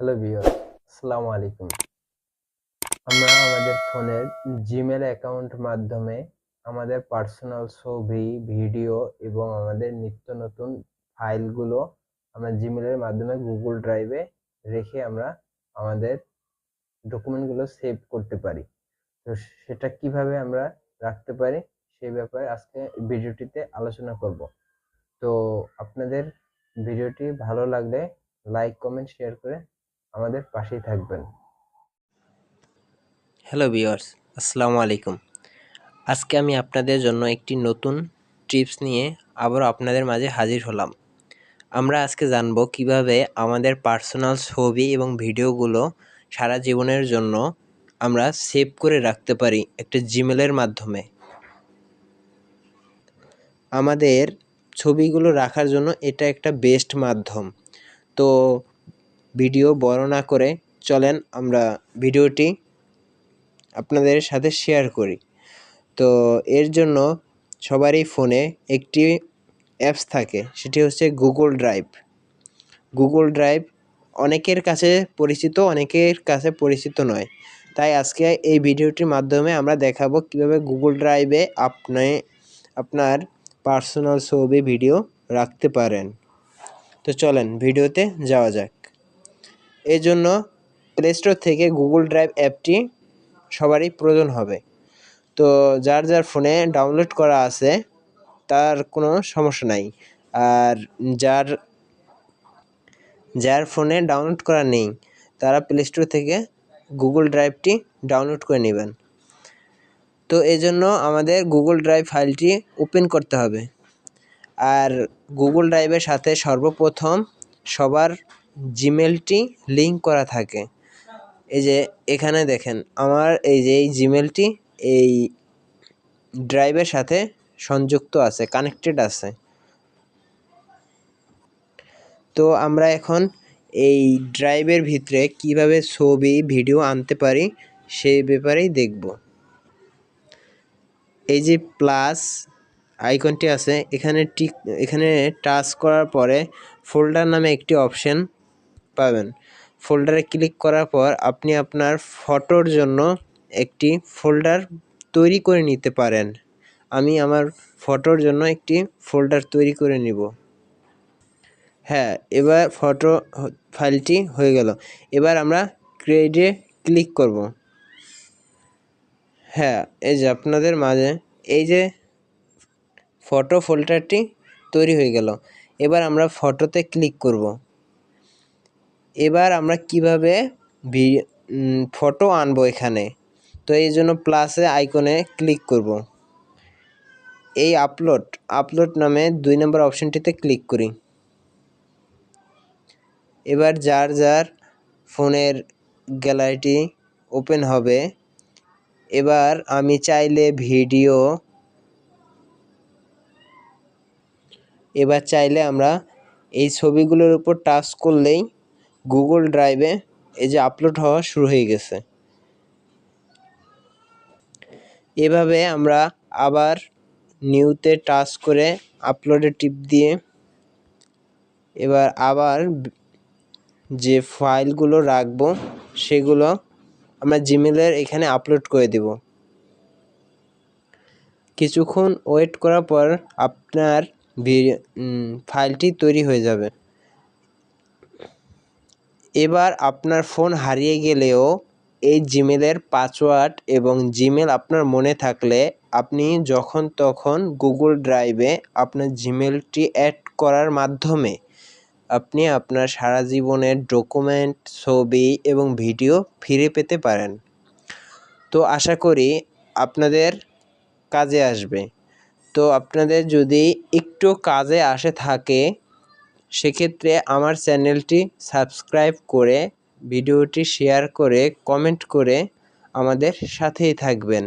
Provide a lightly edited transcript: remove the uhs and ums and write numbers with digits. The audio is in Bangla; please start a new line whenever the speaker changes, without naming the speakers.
হ্যালো ভিউয়ার্স, আসসালামু আলাইকুম। আমরা আমাদের ফোনের জিমেল অ্যাকাউন্ট মাধ্যমে আমাদের পার্সোনাল ছবি, ভিডিও এবং আমাদের নিত্য নতুন ফাইলগুলো আমরা জিমেলের মাধ্যমে গুগল ড্রাইভে রেখে আমরা আমাদের ডকুমেন্টগুলো সেভ করতে পারি। তো সেটা কিভাবে আমরা রাখতে পারি সেই ব্যাপারে আজকে ভিডিওটিতে আলোচনা করব। তো আপনাদের ভিডিওটি ভালো লাগলে লাইক, কমেন্ট, শেয়ার করে আমাদের পাশেই থাকবেন।
হ্যালো ভিউয়ার্স, আসসালামু আলাইকুম। আজকে আমি আপনাদের জন্য একটি নতুন টিপস নিয়ে আবারও আপনাদের মাঝে হাজির হলাম। আমরা আজকে জানব কিভাবে আমাদের পার্সোনাল ছবি এবং ভিডিওগুলো সারা জীবনের জন্য আমরা সেভ করে রাখতে পারি একটা জিমেলের মাধ্যমে। আমাদের ছবিগুলো রাখার জন্য এটা একটা বেস্ট মাধ্যম। তো ভিডিও বড় না করে চলেন আমরা ভিডিওটি আপনাদের সাথে শেয়ার করি। তো এর জন্য সবারই ফোনে একটি অ্যাপস থাকে, সেটি হচ্ছে গুগল ড্রাইভ। গুগল ড্রাইভ অনেকের কাছে পরিচিত, অনেকের কাছে পরিচিত নয়। তাই আজকে এই ভিডিওটির মাধ্যমে আমরা দেখাবো কিভাবে গুগল ড্রাইভে আপনি আপনার পার্সোনাল ছবি, ভিডিও রাখতে পারেন। তো চলেন ভিডিওতে যাওয়া যাক। এর জন্য প্লে স্টোর থেকে গুগল ড্রাইভ অ্যাপটি সবারই প্রয়োজন হবে। তো যার যার ফোনে ডাউনলোড করা আছে তার কোনো সমস্যা নাই। আর যার যার ফোনে ডাউনলোড করা নেই তারা প্লে স্টোর থেকে গুগল ড্রাইভটি ডাউনলোড করে নেবেন। তো এজন্য আমাদের গুগল ড্রাইভ ফাইলটি ওপেন করতে হবে। আর গুগল ড্রাইভের সাথে সর্বপ্রথম সবার জিমেলটি লিঙ্ক করা থাকে। এই যে এখানে দেখেন আমার এই যে এই জিমেলটি এই ড্রাইভের সাথে সংযুক্ত আছে, কানেক্টেড আছে। তো আমরা এখন এই ড্রাইভের ভিতরে কিভাবে ছবি, ভিডিও আনতে পারি সেই ব্যাপারেই দেখব। এই যে প্লাস আইকনটি আছে এখানে টাচ করার পরে ফোল্ডার নামে একটি অপশন পাবেন। ফোল্ডারে ক্লিক করার পর আপনি আপনার ফটোর জন্য একটি ফোল্ডার তৈরি করে নিতে পারেন। আমি আমার ফটোর জন্য একটি ফোল্ডার তৈরি করে নিব। হ্যাঁ, এবার ফটো ফাইলটি হয়ে গেল। এবার আমরা ক্রিয়েটে ক্লিক করব। হ্যাঁ, এই যে আপনাদের মাঝে এই যে ফটো ফোল্ডারটি তৈরি হয়ে গেল। এবার আমরা ফটোতে ক্লিক করব। এবার আমরা কিভাবে ফটো আনবো এখানে, তো এই জন্য প্লাসে আইকনে ক্লিক করব। এই আপলোড নামে 2 নম্বর অপশনটিতে ক্লিক করি। এবার যার যার ফোনের গ্যালারিটি ওপেন হবে। এবার আমি চাইলে আমরা এই ছবিগুলোর উপর টাচ করলেই গুগল ড্রাইভে এই যে আপলোড হওয়া শুরু হয়ে গেছে। এভাবে আমরা আবার নিউতে টাচ করে আপলোডে টিপ দিয়ে এবার আবার যে ফাইলগুলো রাখবো সেগুলো আমরা জিমেলের এখানে আপলোড করে দেব। কিছুক্ষণ ওয়েট করার পর আপনার ফাইলটি তৈরি হয়ে যাবে। এবার আপনার ফোন হারিয়ে গেলেও এই জিমেলের পাসওয়ার্ড এবং জিমেল আপনার মনে থাকলে আপনি যখন তখন গুগল ড্রাইভে আপনার জিমেলটি অ্যাড করার মাধ্যমে আপনি আপনার সারা জীবনের ডকুমেন্ট, ছবি এবং ভিডিও ফিরে পেতে পারেন। তো আশা করি আপনাদের কাজে আসবে। তো আপনাদের যদি একটু কাজে আসে থাকে সেক্ষেত্রে আমার চ্যানেলটি সাবস্ক্রাইব করে, ভিডিওটি শেয়ার করে, কমেন্ট করে আমাদের সাথেই থাকবেন।